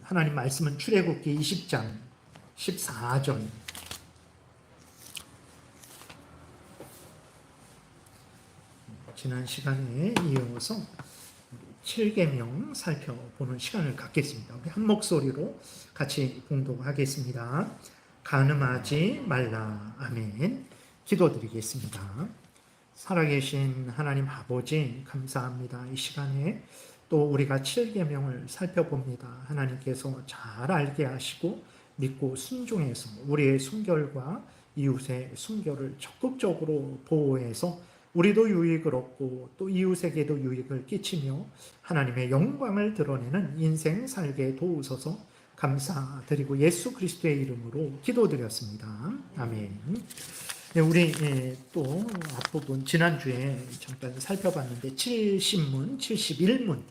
하나님 말씀은 출애굽기 20장 14절. 지난 시간에 이어서 7계명 살펴보는 시간을 갖겠습니다. 우리 한 목소리로 같이 봉독하겠습니다. 간음하지 말라. 아멘. 기도드리겠습니다. 살아계신 하나님 아버지 감사합니다. 이 시간에 또 우리가 7계명을 살펴봅니다. 하나님께서 잘 알게 하시고 믿고 순종해서 우리의 순결과 이웃의 순결을 적극적으로 보호해서 우리도 유익을 얻고 또 이웃에게도 유익을 끼치며 하나님의 영광을 드러내는 인생 살게 도우소서. 감사드리고 예수 그리스도의 이름으로 기도드렸습니다. 아멘. 네, 우리 또 앞부분 지난주에 잠깐 살펴봤는데 70문, 71문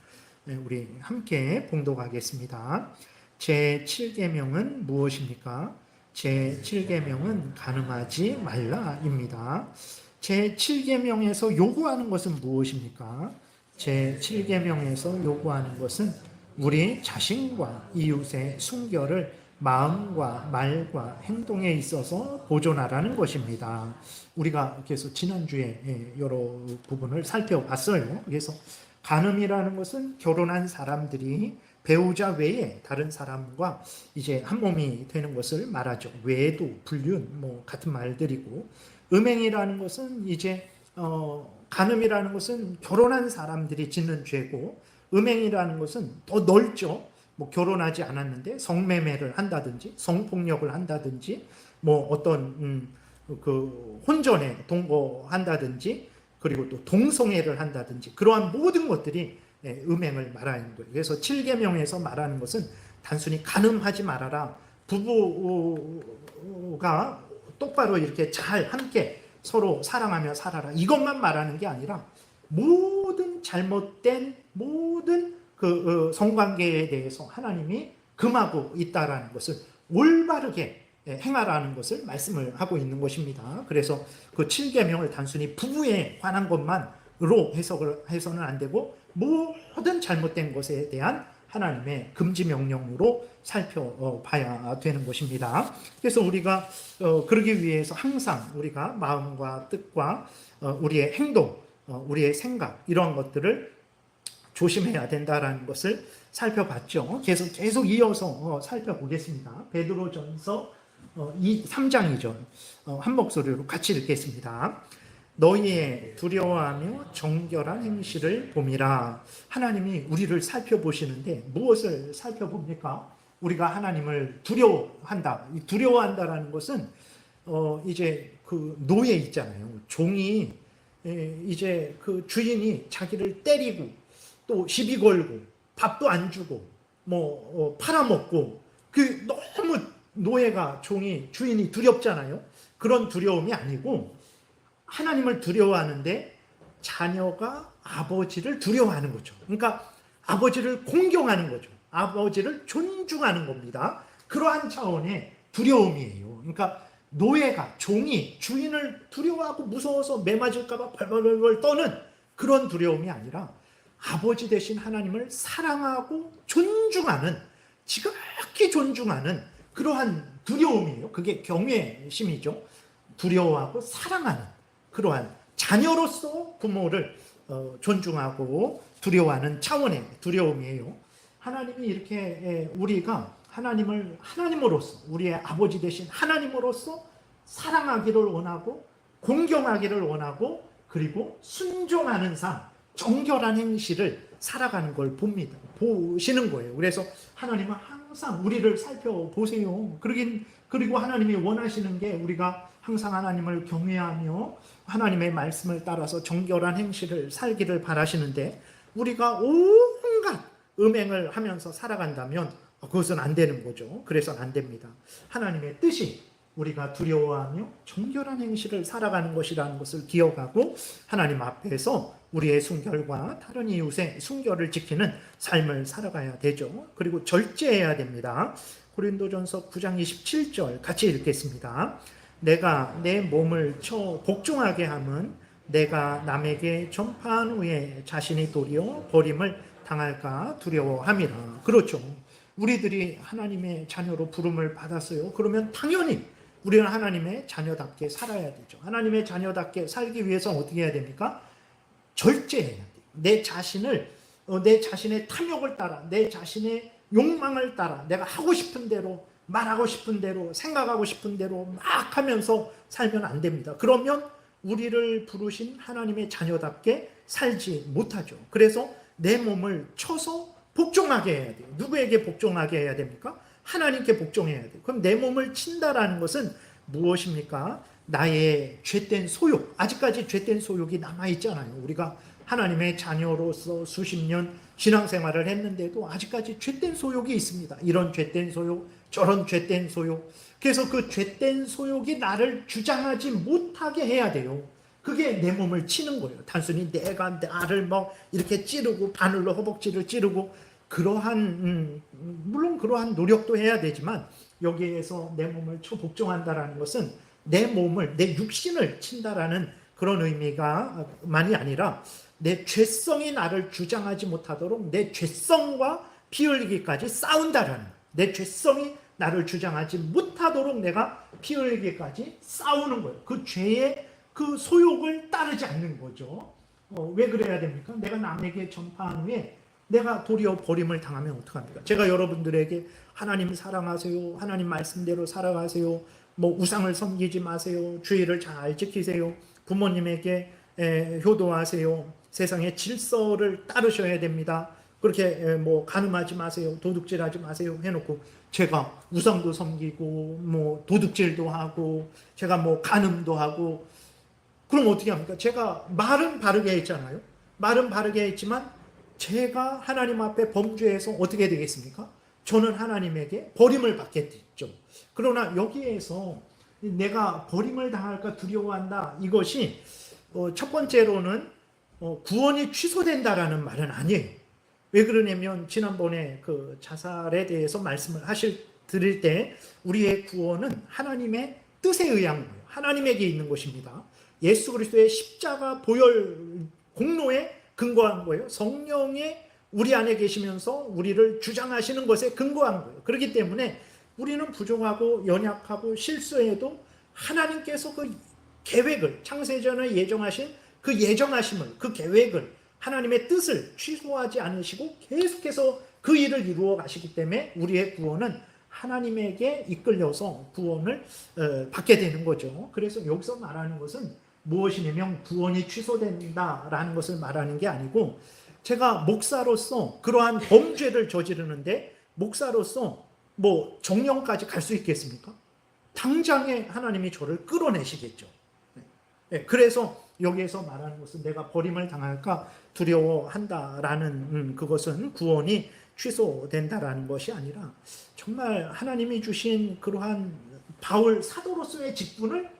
우리 함께 봉독하겠습니다. 제7계명은 무엇입니까? 제7계명은 간음하지 말라입니다. 제7계명에서 요구하는 것은 무엇입니까? 제7계명에서 요구하는 것은 우리 자신과 이웃의 순결을 마음과 말과 행동에 있어서 보존하라는 것입니다. 우리가 그래서 지난주에 여러 부분을 살펴봤어요. 그래서 간음이라는 것은 결혼한 사람들이 배우자 외에 다른 사람과 이제 한 몸이 되는 것을 말하죠. 외도, 불륜, 같은 말들이고, 음행이라는 것은 이제 간음이라는 것은 결혼한 사람들이 짓는 죄고, 음행이라는 것은 더 넓죠. 결혼하지 않았는데 성매매를 한다든지 성폭력을 한다든지 어떤 그 혼전에 동거한다든지 그리고 또 동성애를 한다든지 그러한 모든 것들이 음행을 말하는 거예요. 그래서 7계명에서 말하는 것은 단순히 간음하지 말아라, 부부가 똑바로 이렇게 잘 함께 서로 사랑하며 살아라, 이것만 말하는 게 아니라 모든 잘못된 모든 그 성관계에 대해서 하나님이 금하고 있다라는 것을 올바르게 행하라는 것을 말씀을 하고 있는 것입니다. 그래서 그 7계명을 단순히 부부에 관한 것만으로 해석을 해서는 안 되고 모든 잘못된 것에 대한 하나님의 금지 명령으로 살펴봐야 되는 것입니다. 그래서 우리가 그러기 위해서 항상 우리가 마음과 뜻과 우리의 행동, 우리의 생각 이러한 것들을 조심해야 된다라는 것을 살펴봤죠. 계속 이어서 살펴보겠습니다. 베드로전서 3장이죠. 한 목소리로 같이 읽겠습니다. 너희의 두려워하며 정결한 행실을 봄이라. 하나님이 우리를 살펴보시는데 무엇을 살펴봅니까? 우리가 하나님을 두려워한다. 두려워한다라는 것은 이제 그 노예 있잖아요. 종이 이제 그 주인이 자기를 때리고 또 시비 걸고 밥도 안 주고 팔아먹고 그 너무 노예가 종이 주인이 두렵잖아요. 그런 두려움이 아니고 하나님을 두려워하는데 자녀가 아버지를 두려워하는 거죠. 그러니까 아버지를 공경하는 거죠. 아버지를 존중하는 겁니다. 그러한 차원의 두려움이에요. 그러니까 노예가 종이 주인을 두려워하고 무서워서 매 맞을까봐 벌벌벌 떠는 그런 두려움이 아니라 아버지 되신 하나님을 사랑하고 존중하는, 지극히 존중하는 그러한 두려움이에요. 그게 경외심이죠. 두려워하고 사랑하는 그러한 자녀로서 부모를 존중하고 두려워하는 차원의 두려움이에요. 하나님이 이렇게 우리가 하나님을 하나님으로서, 우리의 아버지 되신 하나님으로서 사랑하기를 원하고 공경하기를 원하고 그리고 순종하는 삶, 정결한 행실을 살아가는 걸 봅니다. 보시는 거예요. 그래서 하나님은 항상 우리를 살펴보세요. 그리고 하나님이 원하시는 게 우리가 항상 하나님을 경외하며 하나님의 말씀을 따라서 정결한 행실을 살기를 바라시는데 우리가 온갖 음행을 하면서 살아간다면 그것은 안 되는 거죠. 그래서는 안 됩니다. 하나님의 뜻이 우리가 두려워하며 정결한 행실을 살아가는 것이라는 것을 기억하고 하나님 앞에서 우리의 순결과 다른 이웃의 순결을 지키는 삶을 살아가야 되죠. 그리고 절제해야 됩니다. 고린도전서 9장 27절 같이 읽겠습니다. 내가 내 몸을 쳐 복종하게 함은 내가 남에게 전파한 후에 자신이 도리어 버림을 당할까 두려워함이라. 그렇죠. 우리들이 하나님의 자녀로 부름을 받았어요. 그러면 당연히 우리는 하나님의 자녀답게 살아야 되죠. 하나님의 자녀답게 살기 위해서는 어떻게 해야 됩니까? 절제해야 돼요. 내 자신을 내 자신의 탐욕을 따라, 내 자신의 욕망을 따라 내가 하고 싶은 대로, 말하고 싶은 대로, 생각하고 싶은 대로 막 하면서 살면 안 됩니다. 그러면 우리를 부르신 하나님의 자녀답게 살지 못하죠. 그래서 내 몸을 쳐서 복종하게 해야 돼요. 누구에게 복종하게 해야 됩니까? 하나님께 복종해야 돼요. 그럼 내 몸을 친다라는 것은 무엇입니까? 나의 죄된 소욕, 아직까지 죄된 소욕이 남아있잖아요. 우리가 하나님의 자녀로서 수십 년 신앙생활을 했는데도 아직까지 죄된 소욕이 있습니다. 이런 죄된 소욕, 저런 죄된 소욕. 그래서 그 죄된 소욕이 나를 주장하지 못하게 해야 돼요. 그게 내 몸을 치는 거예요. 단순히 내가 나를 막 이렇게 찌르고 바늘로 허벅지를 찌르고 그러한 물론 그러한 노력도 해야 되지만 여기에서 내 몸을 복종한다라는 것은 내 몸을, 내 육신을 친다라는 그런 의미가 만이 아니라 내 죄성이 나를 주장하지 못하도록 내 죄성과 피 흘리기까지 싸운다라는, 내 죄성이 나를 주장하지 못하도록 내가 피 흘리기까지 싸우는 거예요. 그 죄의 그 소욕을 따르지 않는 거죠. 왜 그래야 됩니까? 내가 남에게 전파한 후에 내가 도리어 버림을 당하면 어떡합니까? 제가 여러분들에게 하나님 사랑하세요, 하나님 말씀대로 살아가세요, 뭐 우상을 섬기지 마세요, 주의를 잘 지키세요, 부모님에게 효도하세요, 세상의 질서를 따르셔야 됩니다, 그렇게 뭐 간음하지 마세요, 도둑질하지 마세요 해놓고 제가 우상도 섬기고 뭐 도둑질도 하고 제가 뭐 간음도 하고 그럼 어떻게 합니까? 제가 말은 바르게 했잖아요. 말은 바르게 했지만 제가 하나님 앞에 범죄해서 어떻게 되겠습니까? 저는 하나님에게 버림을 받겠죠. 그러나 여기에서 내가 버림을 당할까 두려워한다. 이것이 첫 번째로는 구원이 취소된다라는 말은 아니에요. 왜 그러냐면 지난번에 그 자살에 대해서 말씀을 드릴 때 우리의 구원은 하나님의 뜻에 의한 거예요. 하나님에게 있는 것입니다. 예수 그리스도의 십자가 보혈 공로에 근거한 거예요. 성령이 우리 안에 계시면서 우리를 주장하시는 것에 근거한 거예요. 그렇기 때문에 우리는 부족하고 연약하고 실수해도 하나님께서 그 계획을, 창세전에 예정하신 그 예정하심을, 그 계획을, 하나님의 뜻을 취소하지 않으시고 계속해서 그 일을 이루어 가시기 때문에 우리의 구원은 하나님에게 이끌려서 구원을 받게 되는 거죠. 그래서 여기서 말하는 것은 무엇이냐면 구원이 취소된다라는 것을 말하는 게 아니고, 제가 목사로서 그러한 범죄를 저지르는데 목사로서 뭐 정령까지 갈 수 있겠습니까? 당장에 하나님이 저를 끌어내시겠죠. 그래서 여기에서 말하는 것은 내가 버림을 당할까 두려워한다라는 그것은 구원이 취소된다라는 것이 아니라 정말 하나님이 주신 그러한 바울 사도로서의 직분을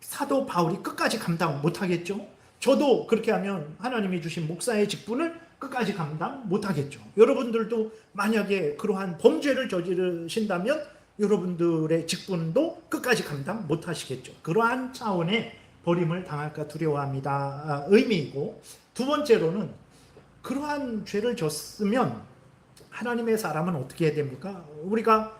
사도 바울이 끝까지 감당 못하겠죠. 저도 그렇게 하면 하나님이 주신 목사의 직분을 끝까지 감당 못하겠죠. 여러분들도 만약에 그러한 범죄를 저지르신다면 여러분들의 직분도 끝까지 감당 못하시겠죠. 그러한 차원의 버림을 당할까 두려워합니다 의미이고, 두 번째로는 그러한 죄를 졌으면 하나님의 사람은 어떻게 해야 됩니까? 우리가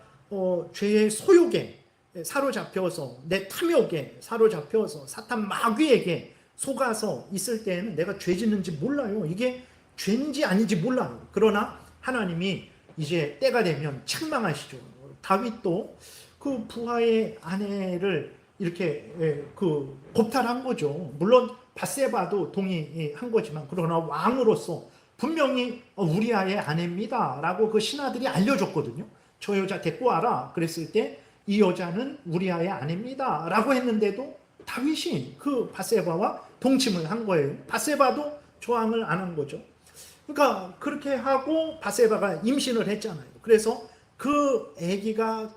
죄의 소욕에 사로잡혀서, 내 탐욕에 사로잡혀서 사탄 마귀에게 속아서 있을 때에는 내가 죄 짓는지 몰라요. 이게 죄인지 아닌지 몰라요. 그러나 하나님이 이제 때가 되면 책망하시죠. 다윗도 그 부하의 아내를 이렇게 그 겁탈한 거죠. 물론 밧세바도 동의한 거지만, 그러나 왕으로서 분명히 우리아의 아내입니다 라고 그 신하들이 알려줬거든요. 저 여자 데리고 와라 그랬을 때 이 여자는 우리아의 아내입니다 라고 했는데도 다윗이 그 밧세바와 동침을 한 거예요. 밧세바도 저항을 안 한 거죠. 그러니까 그렇게 하고 밧세바가 임신을 했잖아요. 그래서 그 아기가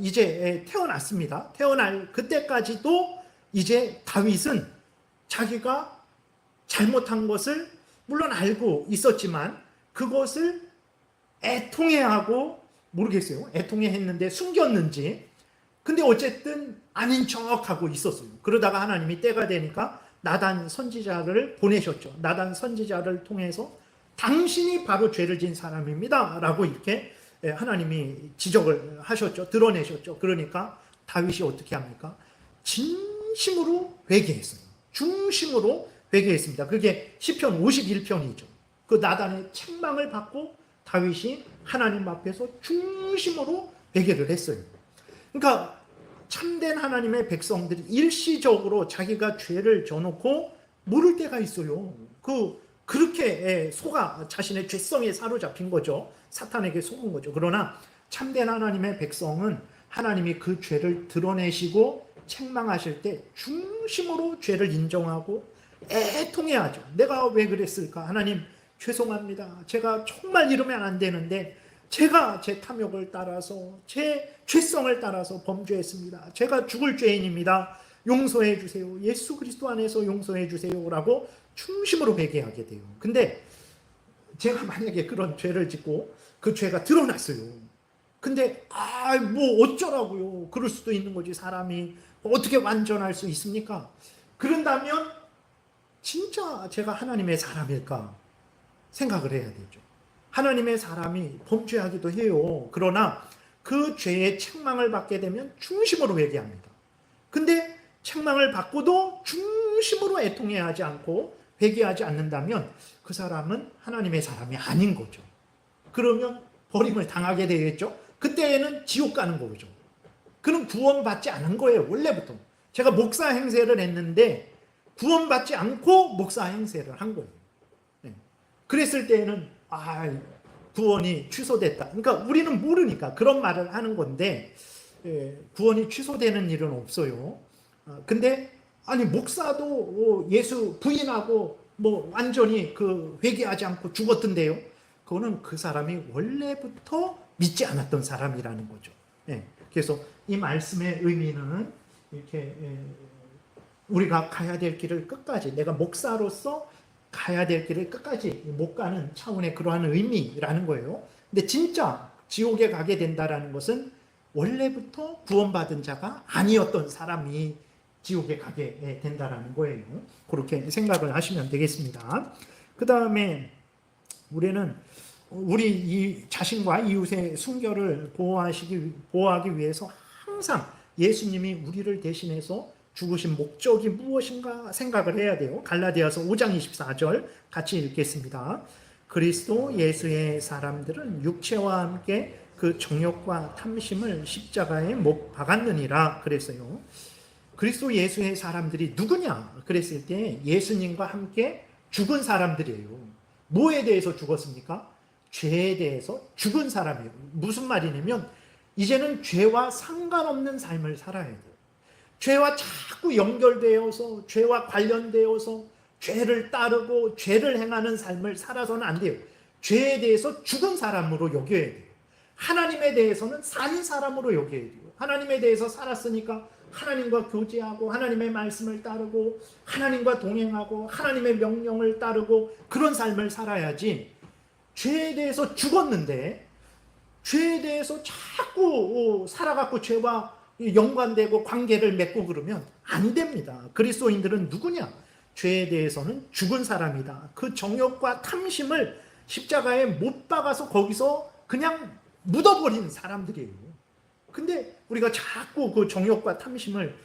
이제 태어났습니다. 태어날 그때까지도 이제 다윗은 자기가 잘못한 것을 물론 알고 있었지만 그것을 애통해하고, 모르겠어요, 애통해했는데 숨겼는지, 근데 어쨌든 아닌 척하고 있었어요. 그러다가 하나님이 때가 되니까 나단 선지자를 보내셨죠. 나단 선지자를 통해서 당신이 바로 죄를 지은 사람입니다 라고 이렇게 하나님이 지적을 하셨죠. 드러내셨죠. 그러니까 다윗이 어떻게 합니까? 진심으로 회개했어요. 중심으로 회개했습니다. 그게 시편 51편이죠. 그 나단의 책망을 받고 다윗이 하나님 앞에서 중심으로 회개를 했어요. 그러니까 참된 하나님의 백성들이 일시적으로 자기가 죄를 져놓고 모를 때가 있어요. 그렇게 속아 자신의 죄성에 사로잡힌 거죠. 사탄에게 속은 거죠. 그러나 참된 하나님의 백성은 하나님이 그 죄를 드러내시고 책망하실 때 중심으로 죄를 인정하고 애통해야죠. 내가 왜 그랬을까? 하나님 죄송합니다. 제가 정말 이러면 안 되는데 제가 제 탐욕을 따라서 제 죄성을 따라서 범죄했습니다. 제가 죽을 죄인입니다. 용서해 주세요. 예수 그리스도 안에서 용서해 주세요라고 중심으로 회개하게 돼요. 근데 제가 만약에 그런 죄를 짓고 그 죄가 드러났어요. 근데 뭐 어쩌라고요. 그럴 수도 있는 거지. 사람이 어떻게 완전할 수 있습니까? 그런다면 진짜 제가 하나님의 사람일까 생각을 해야 되죠. 하나님의 사람이 범죄하기도 해요. 그러나 그 죄의 책망을 받게 되면 중심으로 회개합니다. 근데 책망을 받고도 중심으로 애통해야 하지 않고 회개하지 않는다면 그 사람은 하나님의 사람이 아닌 거죠. 그러면 버림을 당하게 되겠죠. 그때는 지옥 가는 거죠. 그는 구원받지 않은 거예요. 원래부터. 제가 목사 행세를 했는데 구원받지 않고 목사 행세를 한 거예요. 네. 그랬을 때는 구원이 취소됐다. 그러니까 우리는 모르니까 그런 말을 하는 건데 구원이 취소되는 일은 없어요. 근데 목사도 예수 부인하고 뭐 완전히 회개하지 않고 죽었던데요. 그거는 그 사람이 원래부터 믿지 않았던 사람이라는 거죠. 그래서 이 말씀의 의미는 이렇게 우리가 가야 될 길을 끝까지, 내가 목사로서 가야 될 길을 끝까지 못 가는 차원의 그러한 의미라는 거예요. 근데 진짜 지옥에 가게 된다라는 것은 원래부터 구원받은 자가 아니었던 사람이 지옥에 가게 된다라는 거예요. 그렇게 생각을 하시면 되겠습니다. 그 다음에 우리는 우리 이 자신과 이웃의 순결을 보호하기 위해서 항상 예수님이 우리를 대신해서 죽으신 목적이 무엇인가 생각을 해야 돼요. 갈라디아서 5장 24절 같이 읽겠습니다. 그리스도 예수의 사람들은 육체와 함께 그 정욕과 탐심을 십자가에 못 박았느니라 그랬어요. 그리스도 예수의 사람들이 누구냐 그랬을 때 예수님과 함께 죽은 사람들이에요. 뭐에 대해서 죽었습니까? 죄에 대해서 죽은 사람이에요. 무슨 말이냐면 이제는 죄와 상관없는 삶을 살아야 돼요. 죄와 자꾸 연결되어서 죄와 관련되어서 죄를 따르고 죄를 행하는 삶을 살아서는 안 돼요. 죄에 대해서 죽은 사람으로 여겨야 돼요. 하나님에 대해서는 산 사람으로 여겨야 돼요. 하나님에 대해서 살았으니까 하나님과 교제하고 하나님의 말씀을 따르고 하나님과 동행하고 하나님의 명령을 따르고 그런 삶을 살아야지. 죄에 대해서 죽었는데 죄에 대해서 자꾸 살아갖고 죄와 연관되고 관계를 맺고 그러면 안 됩니다. 그리스도인들은 누구냐? 죄에 대해서는 죽은 사람이다. 그 정욕과 탐심을 십자가에 못 박아서 거기서 그냥 묻어버린 사람들이에요. 근데 우리가 자꾸 그 정욕과 탐심을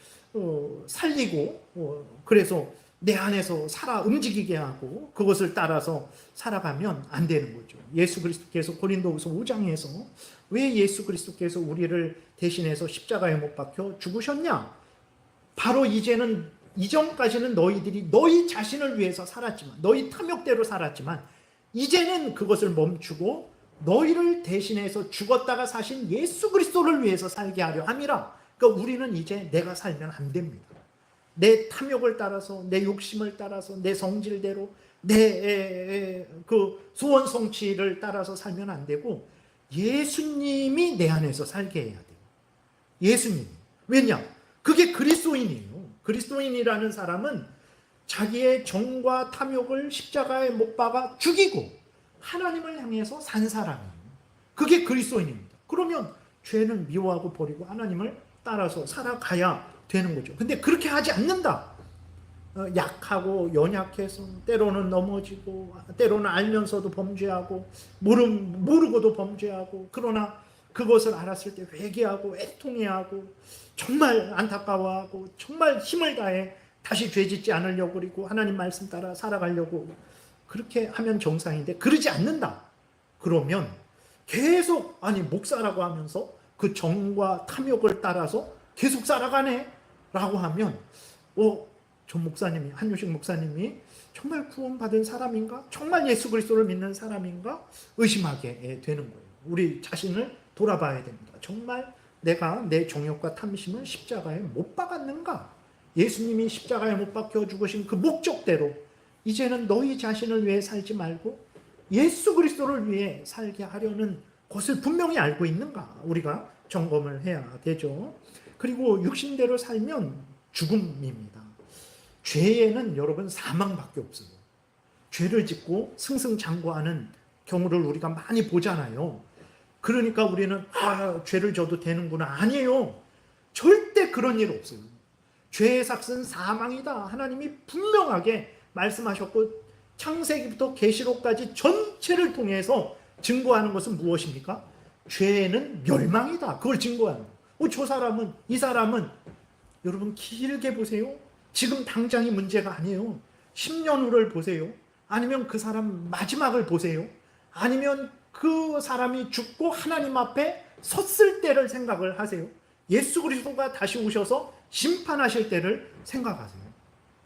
살리고 그래서 내 안에서 움직이게 하고 그것을 따라서 살아가면 안 되는 거죠. 예수 그리스도께서 고린도후서 5장에서 왜 예수 그리스도께서 우리를 대신해서 십자가에 못 박혀 죽으셨냐? 바로 이전까지는 너희들이 너희 자신을 위해서 살았지만 너희 탐욕대로 살았지만 이제는 그것을 멈추고 너희를 대신해서 죽었다가 사신 예수 그리스도를 위해서 살게 하려 함이라. 그러니까 우리는 이제 내가 살면 안 됩니다. 내 탐욕을 따라서 내 욕심을 따라서 내 성질대로 내 소원 성취를 따라서 살면 안 되고 예수님이 내 안에서 살게 해야 돼요. 예수님. 왜냐? 그게 그리스도인이에요. 그리스도인이라는 사람은 자기의 정과 탐욕을 십자가에 못 박아 죽이고 하나님을 향해서 산 사람이에요. 그게 그리스도인입니다. 그러면 죄는 미워하고 버리고 하나님을 따라서 살아가야 되는 거죠. 근데 그렇게 하지 않는다. 약하고 연약해서 때로는 넘어지고 때로는 알면서도 범죄하고 모르고도 범죄하고 그러나 그것을 알았을 때 회개하고 애통해하고 정말 안타까워하고 정말 힘을 다해 다시 죄짓지 않으려고 그리고 하나님 말씀 따라 살아가려고 그렇게 하면 정상인데 그러지 않는다. 그러면 계속 목사라고 하면서 그 정과 탐욕을 따라서 계속 살아가네 라고 하면 전 목사님이 한유식 목사님이 정말 구원받은 사람인가? 정말 예수 그리스도를 믿는 사람인가? 의심하게 되는 거예요. 우리 자신을 돌아봐야 됩니다. 정말 내가 내 정욕과 탐심을 십자가에 못 박았는가? 예수님이 십자가에 못 박혀 죽으신 그 목적대로 이제는 너희 자신을 위해 살지 말고 예수 그리스도를 위해 살게 하려는 것을 분명히 알고 있는가? 우리가 점검을 해야 되죠. 그리고 육신대로 살면 죽음입니다. 죄에는 여러분 사망밖에 없어요. 죄를 짓고 승승장구하는 경우를 우리가 많이 보잖아요. 그러니까 우리는 죄를 져도 되는구나. 아니에요. 절대 그런 일 없어요. 죄의 삭은 사망이다. 하나님이 분명하게 말씀하셨고 창세기부터 계시록까지 전체를 통해서 증거하는 것은 무엇입니까? 죄는 멸망이다. 그걸 증거하는 거예요. 저 사람은, 이 사람은 여러분 길게 보세요. 지금 당장이 문제가 아니에요. 10년 후를 보세요. 아니면 그 사람 마지막을 보세요. 아니면 그 사람이 죽고 하나님 앞에 섰을 때를 생각을 하세요. 예수 그리스도가 다시 오셔서 심판하실 때를 생각하세요.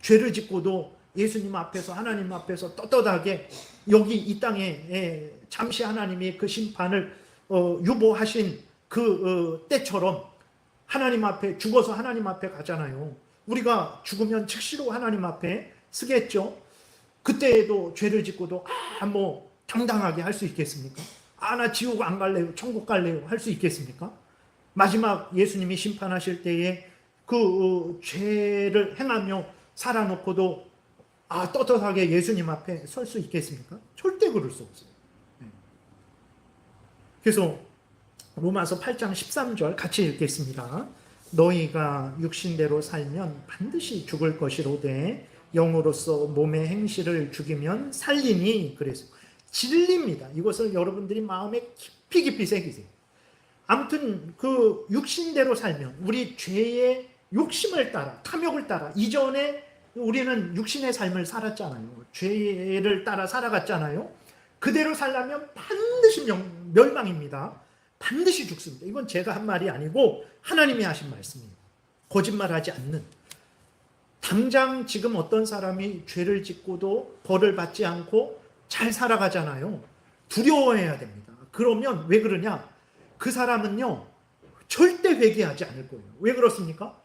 죄를 짓고도 예수님 앞에서 하나님 앞에서 떳떳하게 여기 이 땅에 잠시 하나님이 그 심판을 유보하신 그 때처럼 하나님 앞에 죽어서 하나님 앞에 가잖아요. 우리가 죽으면 즉시로 하나님 앞에 서겠죠. 그때에도 죄를 짓고도 당당하게 할 수 있겠습니까? 나 지옥 안 갈래요. 천국 갈래요. 할 수 있겠습니까? 마지막 예수님이 심판하실 때에 그 죄를 행하며 살아놓고도 떳떳하게 예수님 앞에 설 수 있겠습니까? 절대 그럴 수 없어요. 그래서 로마서 8장 13절 같이 읽겠습니다. 너희가 육신대로 살면 반드시 죽을 것이로되 영으로서 몸의 행실을 죽이면 살리니. 그래서 진리입니다. 이것을 여러분들이 마음에 깊이 새기세요. 아무튼 그 육신대로 살면 우리 죄의 욕심을 따라 탐욕을 따라 이전에 우리는 육신의 삶을 살았잖아요. 죄를 따라 살아갔잖아요. 그대로 살려면 반드시 멸망입니다. 반드시 죽습니다. 이건 제가 한 말이 아니고 하나님이 하신 말씀이에요. 거짓말하지 않는. 당장 지금 어떤 사람이 죄를 짓고도 벌을 받지 않고 잘 살아가잖아요. 두려워해야 됩니다. 그러면 왜 그러냐? 그 사람은요 절대 회개하지 않을 거예요. 왜 그렇습니까?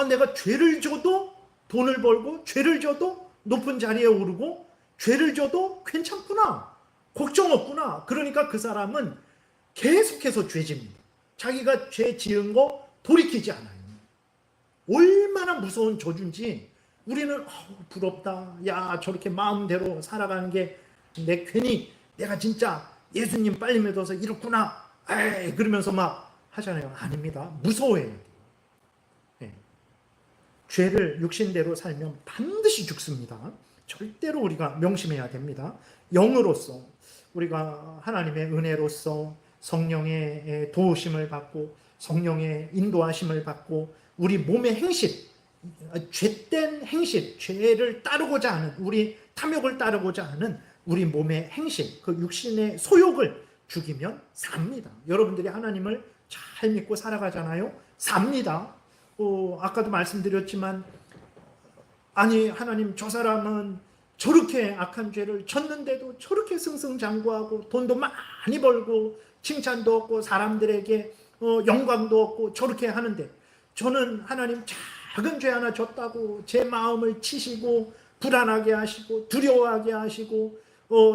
내가 죄를 져도 돈을 벌고 죄를 져도 높은 자리에 오르고 죄를 져도 괜찮구나. 걱정 없구나. 그러니까 그 사람은 계속해서 죄집니다. 자기가 죄 지은 거 돌이키지 않아요. 얼마나 무서운 저주인지 우리는 부럽다. 야 저렇게 마음대로 살아가는 게 괜히 내가 진짜 예수님 빨리 믿어서 이렇구나. 그러면서 막 하잖아요. 아닙니다. 무서워해야 돼요. 네. 죄를 육신대로 살면 반드시 죽습니다. 절대로 우리가 명심해야 됩니다. 영으로서 우리가 하나님의 은혜로서 성령의 도우심을 받고 성령의 인도하심을 받고 우리 몸의 행실, 죄된 행실, 죄를 따르고자 하는 우리 탐욕을 따르고자 하는 우리 몸의 행실, 그 육신의 소욕을 죽이면 삽니다. 여러분들이 하나님을 잘 믿고 살아가잖아요. 삽니다. 아까도 말씀드렸지만 하나님 저 사람은 저렇게 악한 죄를 졌는데도 저렇게 승승장구하고 돈도 많이 벌고 칭찬도 얻고 사람들에게 영광도 얻고 저렇게 하는데 저는 하나님 작은 죄 하나 졌다고 제 마음을 치시고 불안하게 하시고 두려워하게 하시고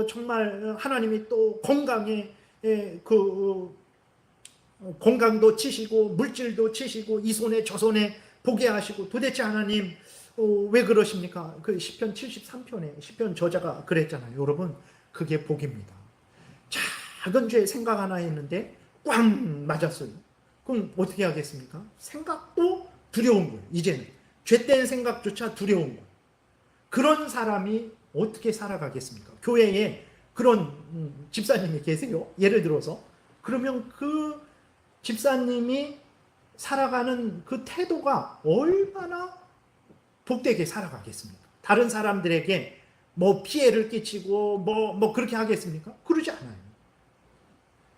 정말 하나님이 또 건강에 건강도 치시고 물질도 치시고 이 손에 저 손에 보게 하시고 도대체 하나님 왜 그러십니까? 그 시편 73편에 시편 저자가 그랬잖아요. 여러분 그게 복입니다. 작은 죄 생각 하나 했는데 꽝 맞았어요. 그럼 어떻게 하겠습니까? 생각도 두려운 거예요. 이제는 죄된 생각조차 두려운 거예요. 그런 사람이 어떻게 살아가겠습니까? 교회에 그런 집사님이 계세요. 예를 들어서 그러면 그 집사님이 살아가는 그 태도가 얼마나 복되게 살아가겠습니까? 다른 사람들에게 뭐 피해를 끼치고 뭐 그렇게 하겠습니까? 그러지 않아요.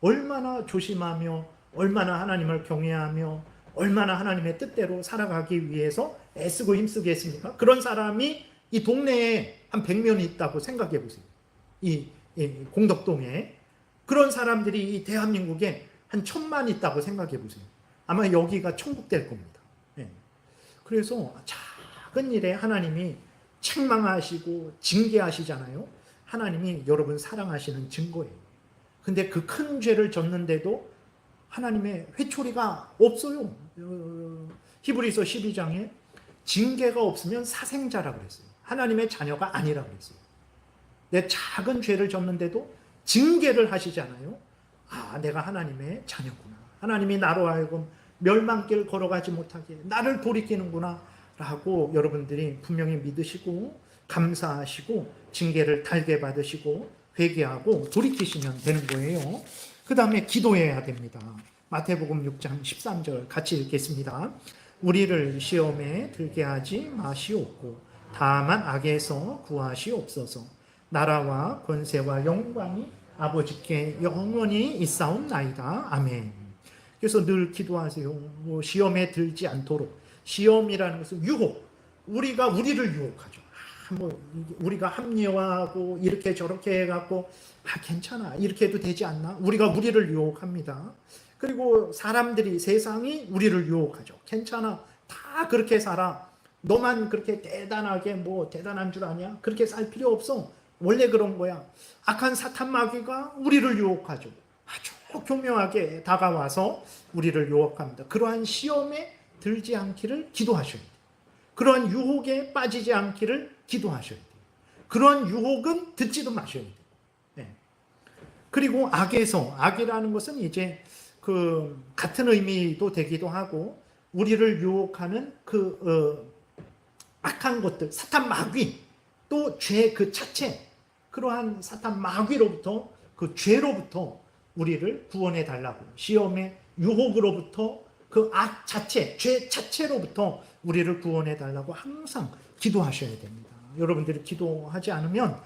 얼마나 조심하며 얼마나 하나님을 경외하며 얼마나 하나님의 뜻대로 살아가기 위해서 애쓰고 힘쓰겠습니까? 그런 사람이 이 동네에 한 100명이 있다고 생각해 보세요. 이 공덕동에 그런 사람들이 이 대한민국에 한 1000만 있다고 생각해 보세요. 아마 여기가 천국 될 겁니다. 네. 그래서 작은 일에 하나님이 책망하시고 징계하시잖아요. 하나님이 여러분 사랑하시는 증거예요. 근데 그 큰 죄를 졌는데도 하나님의 회초리가 없어요. 히브리서 12장에 징계가 없으면 사생자라고 그랬어요. 하나님의 자녀가 아니라고 그랬어요. 내 작은 죄를 졌는데도 징계를 하시잖아요. 아, 내가 하나님의 자녀구나. 하나님이 나로 하여금 멸망길 걸어가지 못하게 나를 돌이키는구나 라고 여러분들이 분명히 믿으시고 감사하시고 징계를 달게 받으시고 회개하고 돌이키시면 되는 거예요. 그 다음에 기도해야 됩니다. 마태복음 6장 13절 같이 읽겠습니다. 우리를 시험에 들게 하지 마시옵고 다만 악에서 구하시옵소서. 나라와 권세와 영광이 아버지께 영원히 있사옵나이다. 아멘. 그래서 늘 기도하세요. 뭐 시험에 들지 않도록. 시험이라는 것은 유혹. 우리가 우리를 유혹하죠. 우리가 합리화하고 이렇게 저렇게 해갖고 괜찮아 이렇게 해도 되지 않나? 우리가 우리를 유혹합니다. 그리고 사람들이 세상이 우리를 유혹하죠. 괜찮아 다 그렇게 살아. 너만 그렇게 대단하게 뭐 대단한 줄 아냐? 그렇게 살 필요 없어. 원래 그런 거야. 악한 사탄 마귀가 우리를 유혹하죠. 아주 교묘하게 다가와서 우리를 유혹합니다. 그러한 시험에 들지 않기를 기도하셔야 돼요. 그러한 유혹에 빠지지 않기를 기도하셔야 돼요. 그러한 유혹은 듣지도 마셔야 돼요. 네. 그리고 악이라는 것은 이제 그 같은 의미도 되기도 하고 우리를 유혹하는 악한 것들, 사탄 마귀, 또 죄 그 자체, 그러한 사탄 마귀로부터 그 죄로부터 우리를 구원해 달라고 시험의 유혹으로부터 그 악 자체, 죄 자체로부터 우리를 구원해 달라고 항상 기도하셔야 됩니다. 여러분들이 기도하지 않으면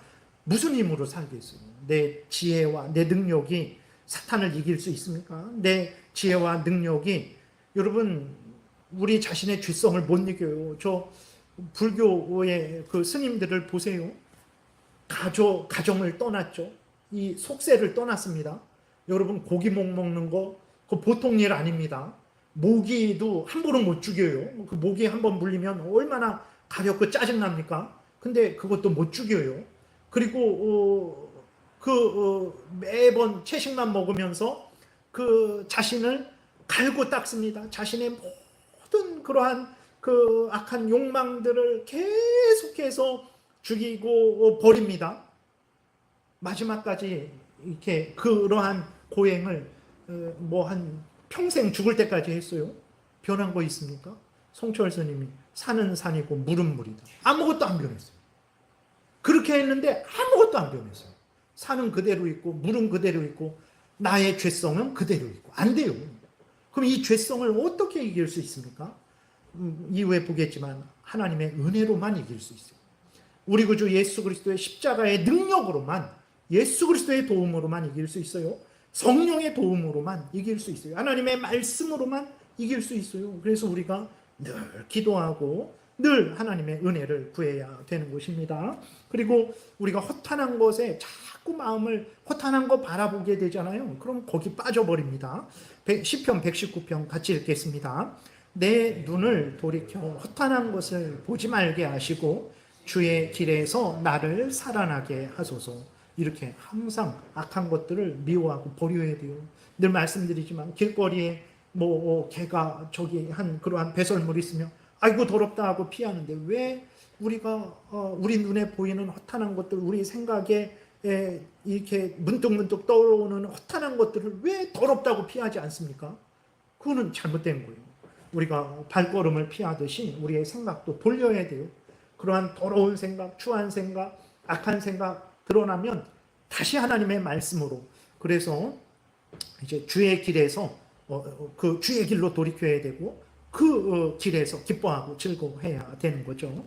무슨 힘으로 살겠어요? 내 지혜와 내 능력이 사탄을 이길 수 있습니까? 내 지혜와 능력이 여러분 우리 자신의 죄성을 못 이겨요. 저 불교의 그 스님들을 보세요. 가정을 떠났죠. 이 속세를 떠났습니다. 여러분 고기목 먹는 거 그 보통 일 아닙니다. 모기도 함부로 못 죽여요. 그 모기 한번 물리면 얼마나 가렵고 짜증납니까? 근데 그것도 못 죽여요. 그리고 매번 채식만 먹으면서 그 자신을 갈고 닦습니다. 자신의 모든 그러한 그 악한 욕망들을 계속해서 죽이고 버립니다. 마지막까지 이렇게 그러한 고행을 뭐 한 평생 죽을 때까지 했어요. 변한 거 있습니까? 송철 스님이 산은 산이고 물은 물이다. 아무것도 안 변했어요. 그렇게 했는데 아무것도 안 변했어요. 산은 그대로 있고 물은 그대로 있고 나의 죄성은 그대로 있고 안 돼요. 그럼 이 죄성을 어떻게 이길 수 있습니까? 이후에 보겠지만 하나님의 은혜로만 이길 수 있어요. 우리 구주 예수 그리스도의 십자가의 능력으로만 예수 그리스도의 도움으로만 이길 수 있어요. 성령의 도움으로만 이길 수 있어요. 하나님의 말씀으로만 이길 수 있어요. 그래서 우리가 늘 기도하고 늘 하나님의 은혜를 구해야 되는 것입니다. 그리고 우리가 허탄한 것에 자꾸 마음을 허탄한 거 바라보게 되잖아요. 그럼 거기 빠져버립니다. 시편 119편 같이 읽겠습니다. 내 눈을 돌이켜 허탄한 것을 보지 말게 하시고 주의 길에서 나를 살아나게 하소서. 이렇게 항상 악한 것들을 미워하고 버려야 돼요. 늘 말씀드리지만 길거리에 개가 저기 한 그러한 배설물이 있으면 아이고 더럽다 하고 피하는데 왜 우리가 우리 눈에 보이는 허탄한 것들, 우리 생각에 이렇게 문득문득 떠오르는 허탄한 것들을 왜 더럽다고 피하지 않습니까? 그거는 잘못된 거예요. 우리가 발걸음을 피하듯이 우리의 생각도 돌려야 돼요. 그러한 더러운 생각, 추한 생각, 악한 생각 드러나면 다시 하나님의 말씀으로, 그래서 이제 주의 길에서 그 주의 길로 돌이켜야 되고 그 길에서 기뻐하고 즐거워해야 되는 거죠.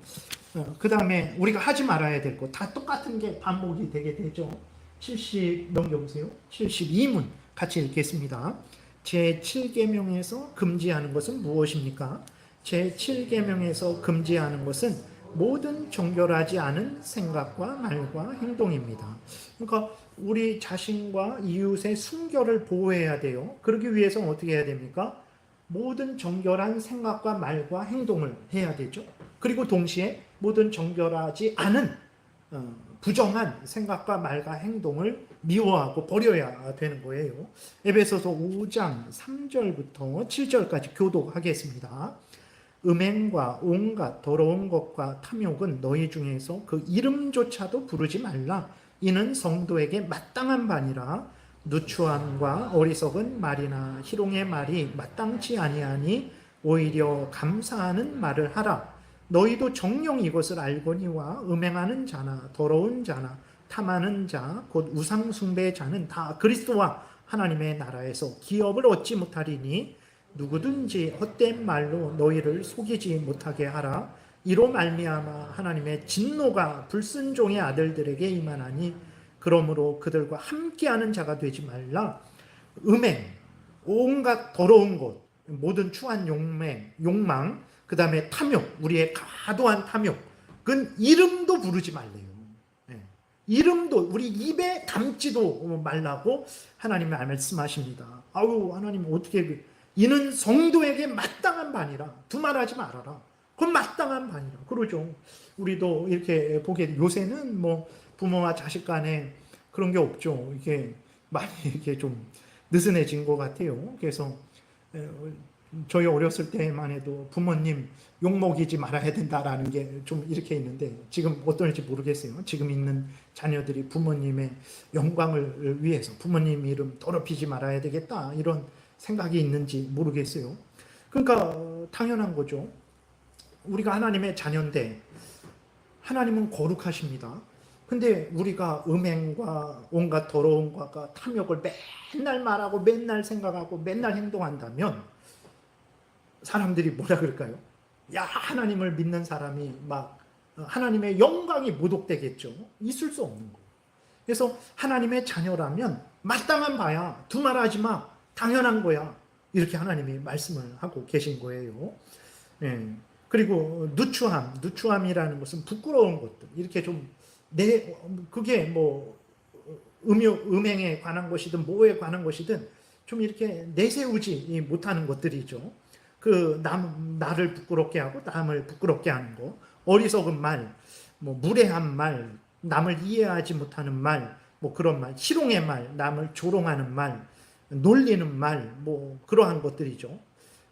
그 다음에 우리가 하지 말아야 될 거 다 똑같은 게 반복이 되게 되죠. 70 넘겨보세요. 72문 같이 읽겠습니다. 제7계명에서 금지하는 것은 무엇입니까? 제7계명에서 금지하는 것은 모든 정결하지 않은 생각과 말과 행동입니다. 그러니까 우리 자신과 이웃의 순결을 보호해야 돼요. 그러기 위해서 어떻게 해야 됩니까? 모든 정결한 생각과 말과 행동을 해야 되죠. 그리고 동시에 모든 정결하지 않은 부정한 생각과 말과 행동을 미워하고 버려야 되는 거예요. 에베소서 5장 3절부터 7절까지 교독하겠습니다. 음행과 온갖 더러운 것과 탐욕은 너희 중에서 그 이름조차도 부르지 말라. 이는 성도에게 마땅한 바니라. 누추함과 어리석은 말이나 희롱의 말이 마땅치 아니하니 오히려 감사하는 말을 하라. 너희도 정녕 이것을 알거니와 음행하는 자나 더러운 자나 탐하는 자 곧 우상 숭배의 자는 다 그리스도와 하나님의 나라에서 기업을 얻지 못하리니 누구든지 헛된 말로 너희를 속이지 못하게 하라. 이로 말미암아 하나님의 진노가 불순종의 아들들에게 임하나니 그러므로 그들과 함께하는 자가 되지 말라. 음행, 온갖 더러운 것, 모든 추한 욕망, 그 다음에 탐욕, 우리의 과도한 탐욕은 이름도 부르지 말래요. 이름도 우리 입에 담지도 말라고 하나님이 말씀하십니다. 아우, 하나님 어떻게, 이는 성도에게 마땅한 바니라. 두말하지 말아라. 그건 마땅한 바니라. 그러죠. 우리도 이렇게 보게, 요새는 뭐 부모와 자식 간에 그런 게 없죠. 이게 많이 이렇게 좀 느슨해진 것 같아요. 그래서 저희 어렸을 때만 해도 부모님 욕먹이지 말아야 된다라는 게 좀 이렇게 있는데 지금 어떨지 모르겠어요. 지금 있는 자녀들이 부모님의 영광을 위해서 부모님 이름 더럽히지 말아야 되겠다 이런 생각이 있는지 모르겠어요. 그러니까 당연한 거죠. 우리가 하나님의 자녀인데 하나님은 거룩하십니다. 근데 우리가 음행과 온갖 더러운 것과 탐욕을 맨날 말하고 맨날 생각하고 맨날 행동한다면 사람들이 뭐라 그럴까요? 야, 하나님을 믿는 사람이 막 하나님의 영광이 모독되겠죠. 있을 수 없는 거. 그래서 하나님의 자녀라면 마땅한 바야. 두말하지 마. 당연한 거야. 이렇게 하나님이 말씀을 하고 계신 거예요. 그리고 누추함이라는 것은 부끄러운 것들. 이렇게 좀 그게 뭐 음행에 관한 것이든 뭐에 관한 것이든 좀 이렇게 내세우지 못하는 것들이죠. 나를 부끄럽게 하고 남을 부끄럽게 하는 거, 어리석은 말, 뭐 무례한 말, 남을 이해하지 못하는 말, 뭐 그런 말, 희롱의 말, 남을 조롱하는 말, 놀리는 말, 뭐 그러한 것들이죠.